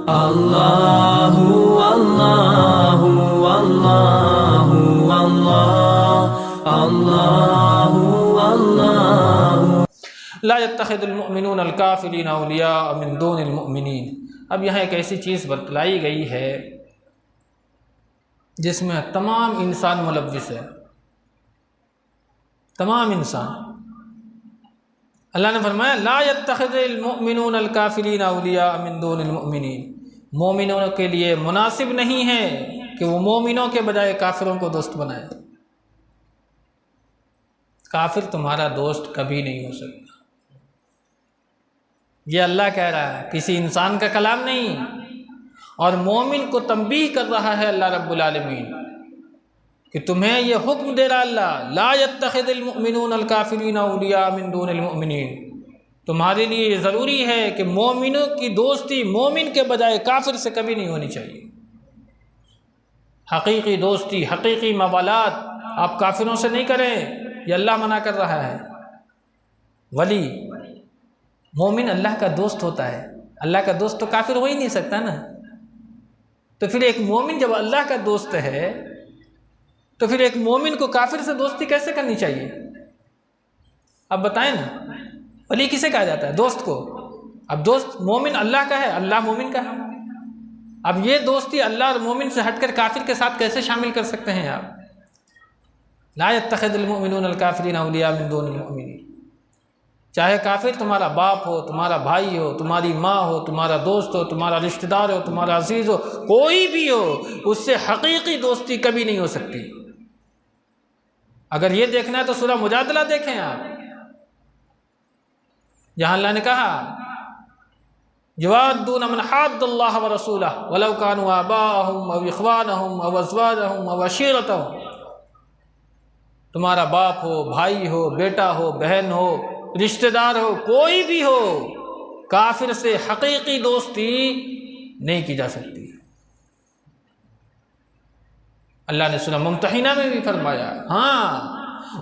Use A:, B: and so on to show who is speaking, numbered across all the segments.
A: اللہ اللہ اللہ اللہ اللہ۔
B: لا يتخذ المؤمنون الکافرین اولیاء من دون المؤمنین۔ اب یہاں ایک ایسی چیز بتلائی گئی ہے جس میں تمام انسان ملوث ہے، تمام انسان۔ اللہ نے فرمایا لا يتخذ المؤمنون الکافرین اولیاء من دون المؤمنین، مومنوں کے لیے مناسب نہیں ہے کہ وہ مومنوں کے بجائے کافروں کو دوست بنائے۔ کافر تمہارا دوست کبھی نہیں ہو سکتا، یہ اللہ کہہ رہا ہے، کسی انسان کا کلام نہیں۔ اور مومن کو تنبیہ کر رہا ہے اللہ رب العالمین کہ تمہیں یہ حکم دے رہا اللہ، لا يتخذ المؤمنون الکافرین اولیاء من دون المؤمنین، تمہارے لیے یہ ضروری ہے کہ مومنوں کی دوستی مومن کے بجائے کافر سے کبھی نہیں ہونی چاہیے۔ حقیقی دوستی، حقیقی موالات آپ کافروں سے نہیں کریں، یہ اللہ منع کر رہا ہے۔ ولی مومن اللہ کا دوست ہوتا ہے، اللہ کا دوست تو کافر ہو ہی نہیں سکتا نا۔ تو پھر ایک مومن جب اللہ کا دوست ہے تو پھر ایک مومن کو کافر سے دوستی کیسے کرنی چاہیے؟ اب بتائیں نا، ولی کسے کہا جاتا ہے؟ دوست کو۔ اب دوست مومن اللہ کا ہے، اللہ مومن کا ہے۔ اب یہ دوستی اللہ اور مومن سے ہٹ کر کافر کے ساتھ کیسے شامل کر سکتے ہیں آپ؟ لا يتخذ المؤمنون الکافرین اولیاء من دون المؤمنین۔ چاہے کافر تمہارا باپ ہو، تمہارا بھائی ہو، تمہاری ماں ہو، تمہارا دوست ہو، تمہارا رشتہ دار ہو، تمہارا عزیز ہو، کوئی بھی ہو، اس سے حقیقی دوستی کبھی نہیں ہو سکتی۔ اگر یہ دیکھنا ہے تو سورہ مجادلہ دیکھیں آپ، جہاں اللہ نے کہا یوادون من حاد اللہ ورسولہ ولو کانوا آباءہم او اخوانہم او ازواجہم او عشیرتہم۔ تمہارا باپ ہو، بھائی ہو، بیٹا ہو، بہن ہو، رشتہ دار ہو، کوئی بھی ہو، کافر سے حقیقی دوستی نہیں کی جا سکتی۔ اللہ نے سورہ ممتحنہ میں بھی فرمایا ہاں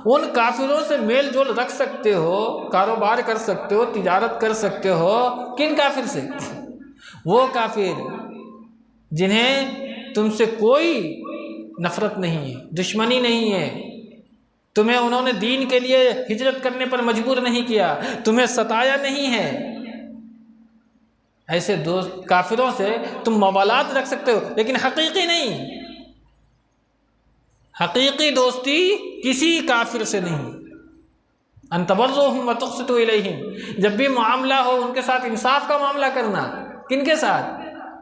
B: ان کافروں سے میل جول رکھ سکتے ہو، کاروبار کر سکتے ہو، تجارت کر سکتے ہو۔ کن کافر سے؟ وہ کافر جنہیں تم سے کوئی نفرت نہیں ہے، دشمنی نہیں ہے، تمہیں انہوں نے دین کے لیے ہجرت کرنے پر مجبور نہیں کیا، تمہیں ستایا نہیں ہے۔ ایسے دوست کافروں سے تم موالات رکھ سکتے ہو لیکن حقیقی نہیں۔ حقیقی دوستی کسی کافر سے نہیں۔ ان تبرؤہم وتقسطوا الیہم، جب بھی معاملہ ہو ان کے ساتھ انصاف کا معاملہ کرنا۔ کن کے ساتھ؟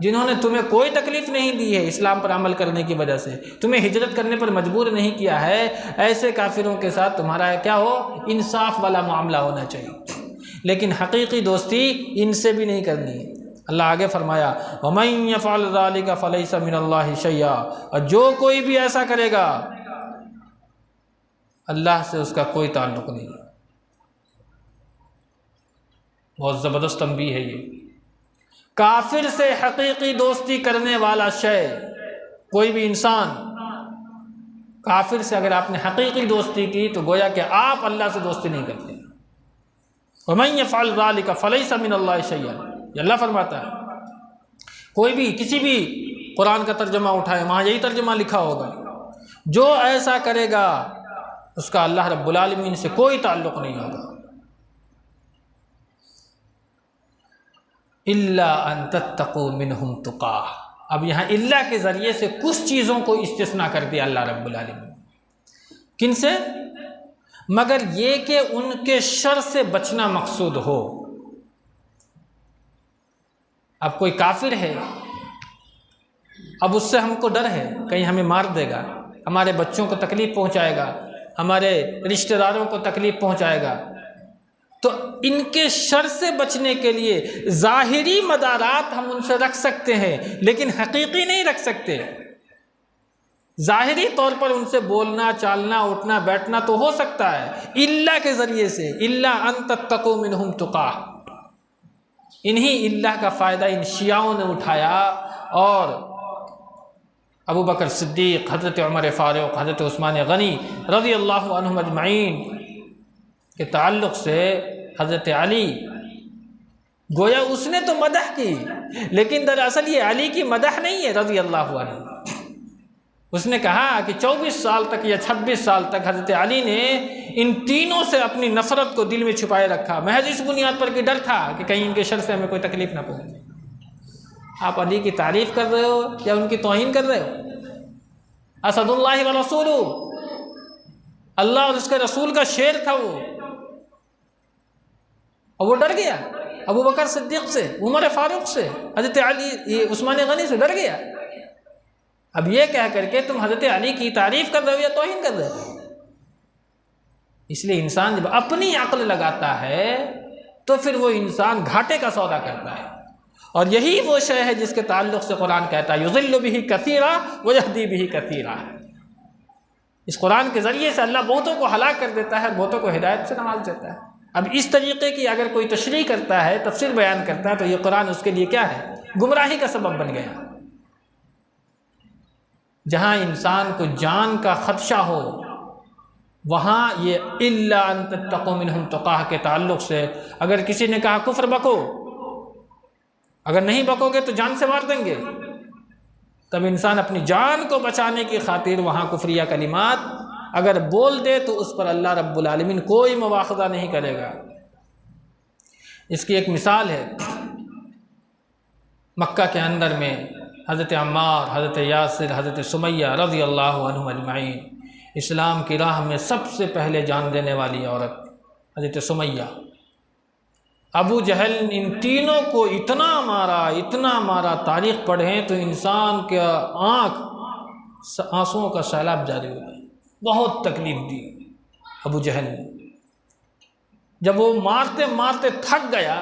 B: جنہوں نے تمہیں کوئی تکلیف نہیں دی ہے اسلام پر عمل کرنے کی وجہ سے، تمہیں ہجرت کرنے پر مجبور نہیں کیا ہے، ایسے کافروں کے ساتھ تمہارا کیا ہو؟ انصاف والا معاملہ ہونا چاہیے۔ لیکن حقیقی دوستی ان سے بھی نہیں کرنی ہے۔ اللہ آگے فرمایا وَمَن يَفْعَلْ ذَلِكَ فَلَيْسَ مِنَ اللَّهِ شَيْئًا، اور جو کوئی بھی ایسا کرے گا اللہ سے اس کا کوئی تعلق نہیں۔ بہت زبردست تنبیہ ہے یہ۔ کافر سے حقیقی دوستی کرنے والا شے، کوئی بھی انسان، کافر سے اگر آپ نے حقیقی دوستی کی تو گویا کہ آپ اللہ سے دوستی نہیں کرتے۔ وَمَن يَفْعَلْ ذَلِكَ فَلَيْسَ مِنَ اللَّهِ شَيْئًا، یہ اللہ فرماتا ہے۔ کوئی بھی کسی بھی قرآن کا ترجمہ اٹھائے وہاں یہی ترجمہ لکھا ہوگا، جو ایسا کرے گا اس کا اللہ رب العالمین سے کوئی تعلق نہیں ہوگا۔ إِلَّا أَن تَتَّقُوا مِنْهُمْ تُقَاةً، اب یہاں اللہ کے ذریعے سے کچھ چیزوں کو استثناء کر دیا اللہ رب العالمین۔ کن سے؟ مگر یہ کہ ان کے شر سے بچنا مقصود ہو۔ اب کوئی کافر ہے، اب اس سے ہم کو ڈر ہے کہیں ہمیں مار دے گا، ہمارے بچوں کو تکلیف پہنچائے گا، ہمارے رشتہ داروں کو تکلیف پہنچائے گا، تو ان کے شر سے بچنے کے لیے ظاہری مدارات ہم ان سے رکھ سکتے ہیں لیکن حقیقی نہیں رکھ سکتے۔ ظاہری طور پر ان سے بولنا، چالنا، اٹھنا، بیٹھنا تو ہو سکتا ہے اللہ کے ذریعے سے، الا ان تتقوا منہم تقاہ۔ انہی اللہ کا فائدہ ان شیعوں نے اٹھایا اور ابو بکر صدیق، حضرت عمر فاروق، حضرت عثمان غنی رضی اللہ عنہم اجمعین کے تعلق سے حضرت علی گویا اس نے تو مدح کی، لیکن دراصل یہ علی کی مدح نہیں ہے رضی اللہ عنہ۔ اس نے کہا کہ 24 سال تک یا 26 سال تک حضرت علی نے ان تینوں سے اپنی نفرت کو دل میں چھپائے رکھا، محض اس بنیاد پر کہ ڈر تھا کہ کہیں ان کے شر سے ہمیں کوئی تکلیف نہ پہنچے۔ آپ علی کی تعریف کر رہے ہو یا ان کی توہین کر رہے ہو؟ اسد اللہ و رسولہ، اللہ اور اس کے رسول کا شیر تھا وہ، اور وہ ڈر گیا ابو بکر صدیق سے، عمر فاروق سے، حضرت علی عثمان غنی سے ڈر گیا۔ اب یہ کہہ کر کے تم حضرت علی کی تعریف کر رہے ہو یا توہین کر رہے ہو؟ اس لیے انسان جب اپنی عقل لگاتا ہے تو پھر وہ انسان گھاٹے کا سودا کرتا ہے، اور یہی وہ شے ہے جس کے تعلق سے قرآن کہتا ہے یضل بہ کثیرا ویہدی بہ کثیرا۔ اس قرآن کے ذریعے سے اللہ بہتوں کو ہلاک کر دیتا ہے، بہتوں کو ہدایت سے نواز دیتا ہے۔ اب اس طریقے کی اگر کوئی تشریح کرتا ہے، تفسیر بیان کرتا ہے، تو یہ قرآن اس کے لیے کیا ہے؟ گمراہی کا سبب بن گیا۔ جہاں انسان کو جان کا خدشہ ہو وہاں یہ الا ان تتقوا منہم تقاہ کے تعلق سے اگر کسی نے کہا کفر بکو، اگر نہیں بکو گے تو جان سے مار دیں گے، تب انسان اپنی جان کو بچانے کی خاطر وہاں کفریہ کلمات اگر بول دے تو اس پر اللہ رب العالمین کوئی مواخذہ نہیں کرے گا۔ اس کی ایک مثال ہے، مکہ کے اندر میں حضرت عمار، حضرت یاسر، حضرت سمیہ رضی اللہ عنہم اجمعین، اسلام کی راہ میں سب سے پہلے جان دینے والی عورت حضرت سمیہ، ابو جہل ان تینوں کو اتنا مارا، تاریخ پڑھیں تو انسان کے آنکھ آنسوؤں کا سیلاب جاری ہو گیا، بہت تکلیف دی ابو جہل نے۔ جب وہ مارتے مارتے تھک گیا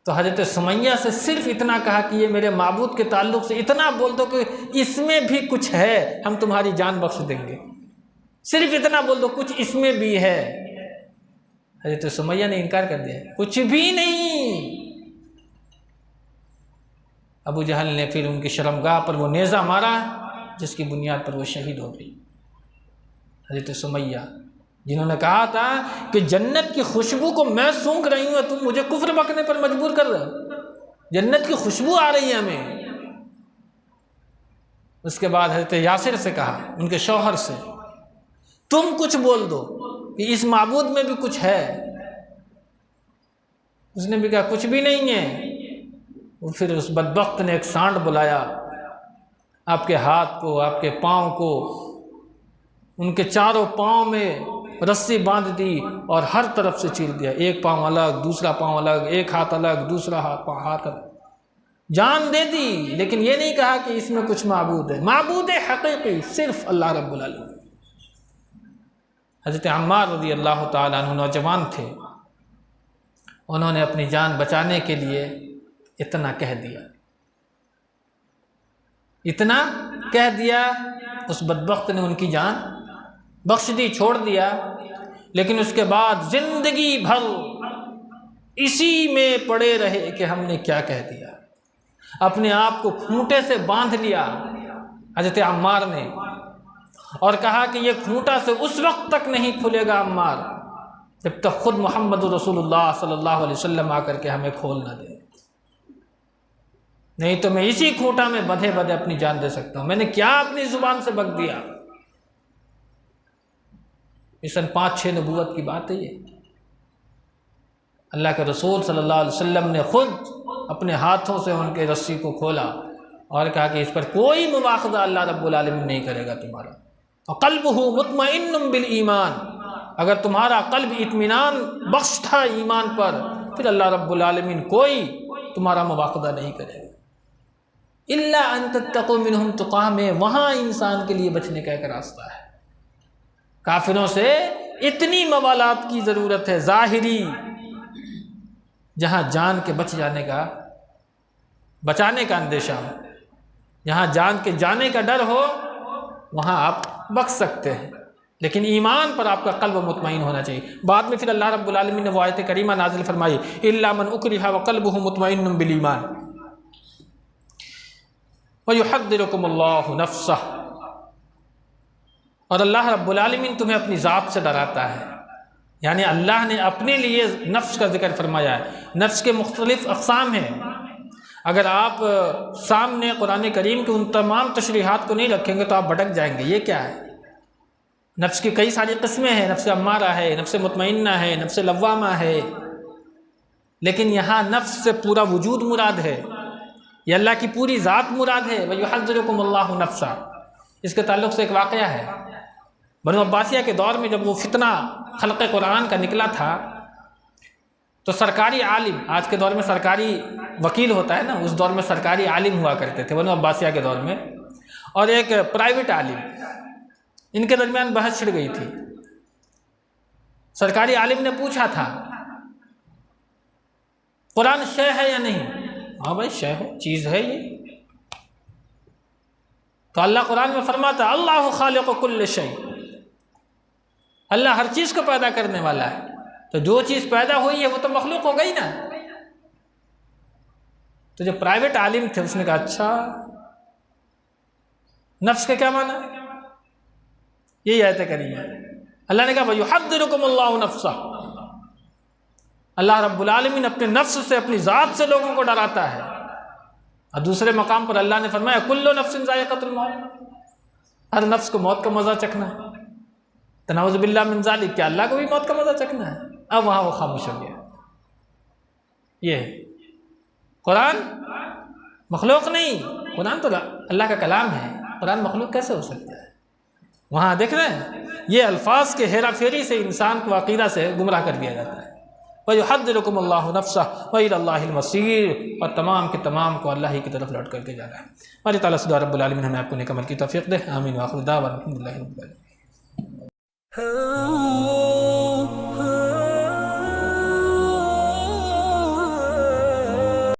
B: تو حضرت سمیہ سے صرف اتنا کہا کہ یہ میرے معبود کے تعلق سے اتنا بول دو کہ اس میں بھی کچھ ہے، ہم تمہاری جان بخش دیں گے، صرف اتنا بول دو کچھ اس میں بھی ہے۔ حضرت سمیہ نے انکار کر دیا، کچھ بھی نہیں۔ ابو جہل نے پھر ان کی شرمگاہ پر وہ نیزہ مارا جس کی بنیاد پر وہ شہید ہو گئی۔ حضرت سمیہ جنہوں نے کہا تھا کہ جنت کی خوشبو کو میں سونگھ رہی ہوں، تم مجھے کفر بکنے پر مجبور کر رہے ہو، جنت کی خوشبو آ رہی ہے ہمیں۔ اس کے بعد حضرت یاسر سے کہا، ان کے شوہر سے، تم کچھ بول دو کہ اس معبود میں بھی کچھ ہے۔ اس نے بھی کہا کچھ بھی نہیں ہے۔ وہ پھر اس بدبخت نے ایک سانڈ بلایا، آپ کے ہاتھ کو، آپ کے پاؤں کو، ان کے چاروں پاؤں میں رسی باندھ دی اور ہر طرف سے چیر دیا، ایک پاؤں الگ، دوسرا پاؤں الگ، ایک ہاتھ الگ، دوسرا ہاتھ الگ، جان دے دی، لیکن یہ نہیں کہا کہ اس میں کچھ معبود ہے۔ معبود حقیقی صرف اللہ رب العالمین۔ حضرت عمار رضی اللہ تعالیٰ عنہ نوجوان تھے، انہوں نے اپنی جان بچانے کے لیے اتنا کہہ دیا، اس بدبخت نے ان کی جان بخش دی، چھوڑ دیا، لیکن اس کے بعد زندگی بھر اسی میں پڑے رہے کہ ہم نے کیا کہہ دیا، اپنے آپ کو کھوٹے سے باندھ لیا حضرت عمار نے، اور کہا کہ یہ کھوٹا سے اس وقت تک نہیں کھلے گا عمار جب تک خود محمد رسول اللہ صلی اللہ علیہ وسلم آ کر کے ہمیں کھول نہ دے، نہیں تو میں اسی کھوٹا میں بدھے بدھے اپنی جان دے سکتا ہوں۔ میں نے کیا اپنی زبان سے بک دیا۔ سن 5-6 نبوت کی بات ہے یہ۔ اللہ کے رسول صلی اللہ علیہ وسلم نے خود اپنے ہاتھوں سے ان کے رسی کو کھولا اور کہا کہ اس پر کوئی مواخذہ اللہ رب العالمین نہیں کرے گا تمہارا۔ وَقَلْبُهُ مُطْمَئِنٌ بِالْإِيمَانِ، اگر تمہارا قلب اطمینان بخش تھا ایمان پر، پھر اللہ رب العالمین کوئی تمہارا مواخذہ نہیں کرے گا۔ إِلَّا أَن تَتَّقُوا مِنْهُمْ تُقَاةً میں وہاں انسان کے لیے بچنے کا ایک راستہ ہے۔ کافروں سے اتنی موالات کی ضرورت ہے ظاہری، جہاں جان کے بچانے کا اندیشہ ہو، جہاں جان کے جانے کا ڈر ہو، وہاں آپ بچ سکتے ہیں، لیکن ایمان پر آپ کا قلب مطمئن ہونا چاہیے۔ بعد میں پھر اللہ رب العالمین نے وہ آیت کریمہ نازل فرمائی إِلَّا مَنْ أُكْرِهَ وَقَلْبُهُ مُطْمَئِنٌ بِالْإِيمَانِ وَيُحَذِّرُكُمُ اللَّهُ نَفْسَهُ، اور اللہ رب العالمین تمہیں اپنی ذات سے ڈراتا ہے، یعنی اللہ نے اپنے لیے نفس کا ذکر فرمایا ہے. نفس کے مختلف اقسام ہیں. اگر آپ سامنے قرآن کریم کے ان تمام تشریحات کو نہیں رکھیں گے تو آپ بھٹک جائیں گے. یہ کیا ہے؟ نفس کی کئی ساری قسمیں ہیں. نفس امارہ ہے، نفس مطمئنہ ہے، نفس لوامہ ہے. لیکن یہاں نفس سے پورا وجود مراد ہے. یہ اللہ کی پوری ذات مراد ہے. وَيُحَذِّرُكُمُ اللَّهُ نَفْسًا. اس کے تعلق سے ایک واقعہ ہے. بنو عباسیہ کے دور میں جب وہ فتنہ خلق قرآن کا نکلا تھا تو سرکاری عالم، آج کے دور میں سرکاری وکیل ہوتا ہے نا، اس دور میں سرکاری عالم ہوا کرتے تھے بنو عباسیہ کے دور میں، اور ایک پرائیویٹ عالم، ان کے درمیان بحث چھڑ گئی تھی. سرکاری عالم نے پوچھا تھا قرآن شے ہے یا نہیں؟ ہاں بھائی شے ہے، چیز ہے یہ. تو اللہ قرآن میں فرماتا ہے اللہ خالق کل شیء، اللہ ہر چیز کو پیدا کرنے والا ہے. تو جو چیز پیدا ہوئی ہے وہ تو مخلوق ہو گئی نا. تو جو پرائیویٹ عالم تھے اس نے کہا اچھا نفس کا کیا معنی؟ یہی آیت کریمہ ہے. اللہ نے کہا وَيُحَذِّرُكُمُ اللَّهُ نَفْسَهُ. اللہ رب العالمین اپنے نفس سے، اپنی ذات سے لوگوں کو ڈراتا ہے. اور دوسرے مقام پر اللہ نے فرمایا کل نفس ذائقۃ الموت، ہر نفس کو موت کا مزہ چکھنا ہے. تنعوذ باللہ من ذالک، کیا اللہ کو بھی موت کا مزہ چکھنا ہے؟ اب وہاں وہ خاموش ہو گیا. یہ قرآن مخلوق نہیں، قرآن تو اللہ کا کلام ہے. قرآن مخلوق کیسے ہو سکتا ہے؟ وہاں دیکھ رہے ہیں یہ الفاظ کے ہیرا پھیری سے انسان کو عقیدہ سے گمراہ کر دیا جاتا ہے. وَيُحَذِّرُكُمُ اللَّهُ نَفْسَهُ وَإِلَى اللَّهِ الْمَصِيرُ. اور تمام کے تمام کو اللہ ہی کی طرف لوٹ کر کے جانا ہے. ہماری تعالیٰ سے دعا رب العالمین ہمیں آپ کو نیک عمل کی توفیق دے. آمین وآخر دعوانا الحمدللہ رب العالمین.